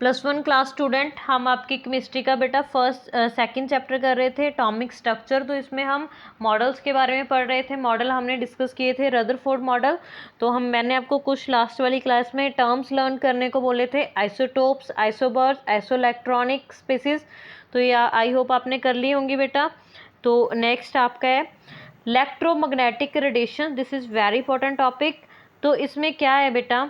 +1 class student, हम आपकी chemistry का बेटा सेकंड चैप्टर कर रहे थे एटॉमिक स्ट्रक्चर। तो इसमें हम मॉडल्स के बारे में पढ़ रहे थे। मॉडल हमने डिस्कस किए थे रदरफोर्ड मॉडल। तो मैंने आपको कुछ लास्ट वाली क्लास में टर्म्स लर्न करने को बोले थे, आइसोटोप्स, आइसोबर्स, आइसोइलेक्ट्रॉनिक स्पेसिस। तो ये आई होप आपने कर ली होंगी बेटा। तो नेक्स्ट आपका है electromagnetic radiation. This is very important topic. तो इसमें क्या है बेटा,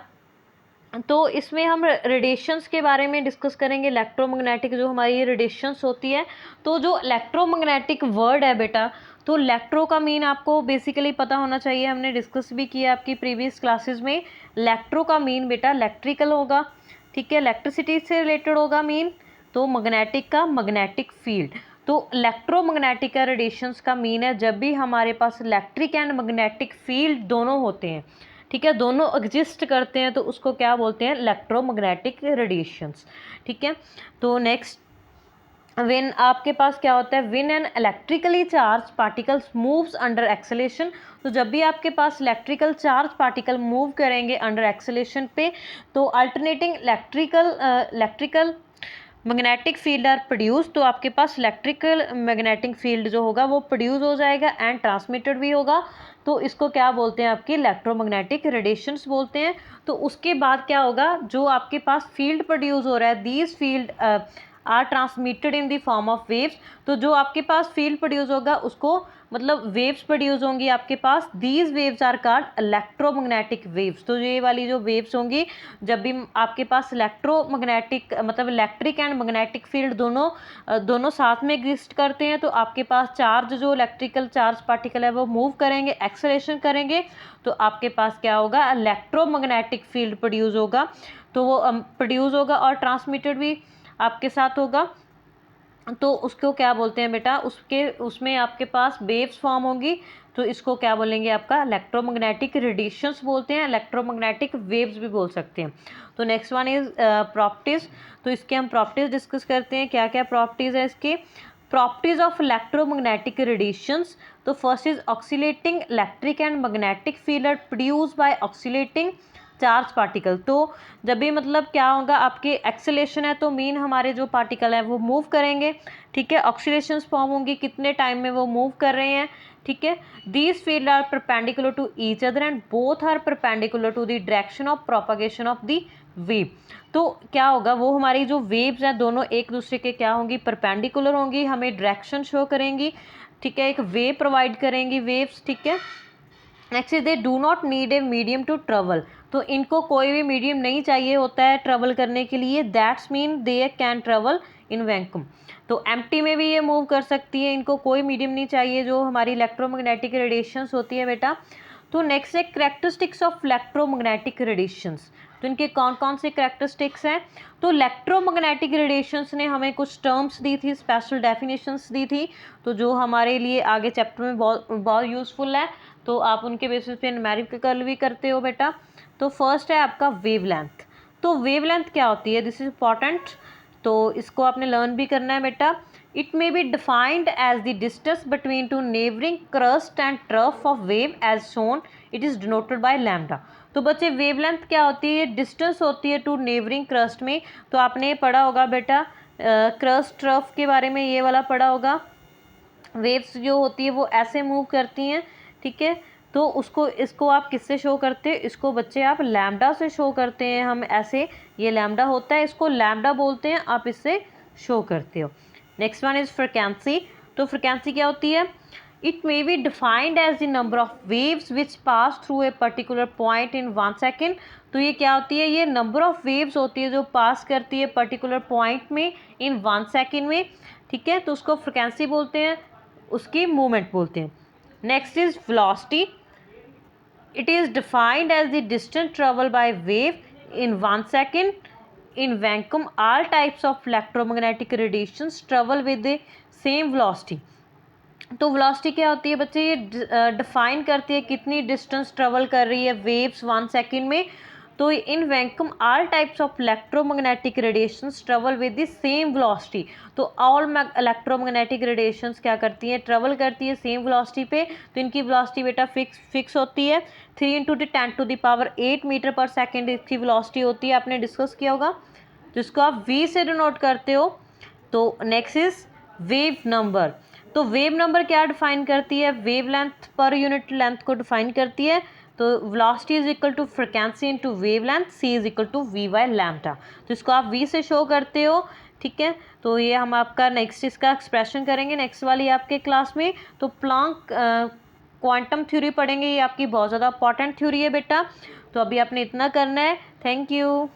तो इसमें हम रेडिएशंस के बारे में डिस्कस करेंगे। इलेक्ट्रोमैग्नेटिक जो हमारी रेडिएशंस होती है, तो जो इलेक्ट्रोमैग्नेटिक वर्ड है बेटा, तो इलेक्ट्रो का मीन आपको बेसिकली पता होना चाहिए, हमने डिस्कस भी किया आपकी प्रीवियस क्लासेस में। इलेक्ट्रो का मीन बेटा इलेक्ट्रिकल होगा, ठीक है, इलेक्ट्रिसिटी से रिलेटेड होगा मीन। तो मैग्नेटिक का मैग्नेटिक फील्ड। तो इलेक्ट्रोमैग्नेटिक का रेडिएशंस का मीन है जब भी हमारे पास इलेक्ट्रिक एंड मैग्नेटिक फील्ड दोनों होते हैं, ठीक है, दोनों एग्जिस्ट करते हैं, तो उसको क्या बोलते हैं, इलेक्ट्रोमैग्नेटिक रेडिएशंस, ठीक है। तो नेक्स्ट, व्हेन आपके पास क्या होता है, when an electrically charge particles moves under acceleration. तो जब भी आपके पास इलेक्ट्रिकल चार्ज पार्टिकल मूव करेंगे अंडर एक्सेलेरेशन पे, तो alternating electrical magnetic field are produce. तो आपके पास इलेक्ट्रिकल मैग्नेटिक फील्ड जो होगा वो प्रोड्यूस हो जाएगा एंड ट्रांसमिटेड भी होगा। तो इसको क्या बोलते हैं, आपकी इलेक्ट्रोमैग्नेटिक रेडिएशंस बोलते हैं। तो उसके बाद क्या होगा, जो आपके पास फील्ड प्रोड्यूस हो रहा है, these field are transmitted in the form of waves. तो जो आपके पास फील्ड प्रोड्यूस होगा उसको मतलब वेव्स प्रोड्यूस होंगी आपके पास। These waves are called electromagnetic waves. तो ये वाली जो वेव्स होंगी, जब भी आपके पास इलेक्ट्रोमैग्नेटिक मतलब इलेक्ट्रिक एंड मैग्नेटिक फील्ड दोनों साथ में एग्जिस्ट करते हैं, तो आपके पास चार्ज जो इलेक्ट्रिकल चार्ज पार्टिकल है वो मूव करेंगे, एक्सेलरेशन करेंगे, तो आपके पास क्या होगा, इलेक्ट्रोमैग्नेटिक फील्ड प्रोड्यूस होगा। तो वो प्रोड्यूस होगा और ट्रांसमिटेड भी आपके साथ होगा। तो उसको क्या बोलते हैं बेटा, उसमें आपके पास वेव्स फॉर्म होंगी, तो इसको क्या बोलेंगे, आपका इलेक्ट्रोमैग्नेटिक रेडिएशंस बोलते हैं, इलेक्ट्रोमैग्नेटिक वेव्स भी बोल सकते हैं। तो नेक्स्ट वन इज प्रॉपर्टीज। तो इसके हम प्रॉपर्टीज डिस्कस करते हैं, क्या क्या प्रॉपर्टीज है इसके। Properties of electromagnetic radiations. तो first is oscillating electric and magnetic field are produce by oscillating charge particle. तो जब भी मतलब क्या होगा, आपके एक्सेलेरेशन है तो मीन हमारे जो पार्टिकल है वो मूव करेंगे, ठीक है, ऑक्सीलेशंस फॉर्म होंगी, कितने टाइम में वो मूव कर रहे हैं, ठीक है। These field are perpendicular to each other and both are perpendicular to the direction of propagation of the wave. तो क्या होगा, वो हमारी जो वेव्स हैं दोनों एक दूसरे के क्या होंगी, परपेंडिकुलर होंगी, हमें डायरेक्शन शो करेंगी, ठीक है, एक वे प्रोवाइड करेंगी वेव्स, ठीक है। Next is they do not need a medium to travel. तो इनको कोई भी मीडियम नहीं चाहिए होता है ट्रेवल करने के लिए, that's mean they can travel in vacuum. तो एम्प्टी में भी ये मूव कर सकती है, इनको कोई मीडियम नहीं चाहिए, जो हमारी इलेक्ट्रोमैग्नेटिक रेडिएशंस होती है बेटा। तो नेक्स्ट है करेक्टरिस्टिक्स ऑफ इलेक्ट्रोमैग्नेटिक रेडिएशंस। तो इनके कौन कौन से करेक्टरिस्टिक्स हैं। तो इलेक्ट्रोमैग्नेटिक रेडिएशंस ने हमें कुछ टर्म्स दी थी, स्पेशल डेफिनेशंस दी थी, तो जो हमारे लिए आगे चैप्टर में बहुत यूज़फुल है। तो आप उनके बेसिस पे न्यूमेरिकल भी करते हो बेटा। तो फर्स्ट है आपका वेवलेंथ। तो वेवलेंथ क्या होती है, दिस इज इंपॉर्टेंट, तो इसको आपने लर्न भी करना है बेटा। It may be defined as the distance between two neighbouring crest and trough of wave as shown, it is denoted by lambda. तो बच्चे वेवलेंथ क्या होती है, डिस्टेंस होती है टू नेबरिंग क्रस्ट में। तो आपने पढ़ा होगा बेटा क्रस्ट ट्रफ के बारे में, ये वाला पढ़ा होगा। वेव्स जो होती है वो ऐसे मूव करती हैं, ठीक है। तो इसको आप किससे शो करते हैं, इसको बच्चे आप लैम्डा से शो करते हैं, हम ऐसे, ये लैम्डा होता है, इसको लैम्डा बोलते हैं, आप इससे शो करते हो। Next one is frequency. तो फ्रीक्वेंसी क्या होती है, it may be defined as the number of waves which pass through a particular point in 1 second. तो ये क्या होती है, ये नंबर ऑफ वेव्स होती है जो पास करती है पर्टिकुलर पॉइंट में इन 1 सेकेंड में, ठीक है। तो उसको फ्रीक्वेंसी बोलते हैं, उसकी मूवमेंट बोलते हैं। Next is velocity. It is defined as the distance travel by wave in 1 second in vacuum. All types of electromagnetic radiations travel with the same velocity. तो वेलोसिटी क्या होती है बच्चे, ये डिफाइन करती है कितनी डिस्टेंस ट्रेवल कर रही है वेव्स 1 सेकेंड में। तो इन vacuum all types of electromagnetic radiations travel with the same velocity. तो ऑल इलेक्ट्रोमैग्नेटिक रेडिएशंस क्या करती हैं, ट्रेवल करती है सेम वेलोसिटी पे। तो इनकी वेलोसिटी बेटा फिक्स होती है, 3 × 10⁸ मीटर पर सेकेंड इसकी वेलोसिटी होती है, आपने डिस्कस किया होगा। तो इसको आप v से डिनोट करते हो। तो नेक्स्ट इज वेव नंबर। तो वेव नंबर क्या डिफाइन करती है, wave length per unit length को डिफाइन करती है। तो velocity is equal to frequency into wave length, c is equal to v by lambda. तो इसको आप v से शो करते हो, ठीक है। तो ये हम आपका नेक्स्ट इसका एक्सप्रेशन करेंगे नेक्स्ट वाली आपके क्लास में। तो प्लांक क्वांटम थ्योरी पढ़ेंगे, ये आपकी बहुत ज़्यादा इंपॉर्टेंट थ्योरी है बेटा। तो अभी आपने इतना करना है। Thank you.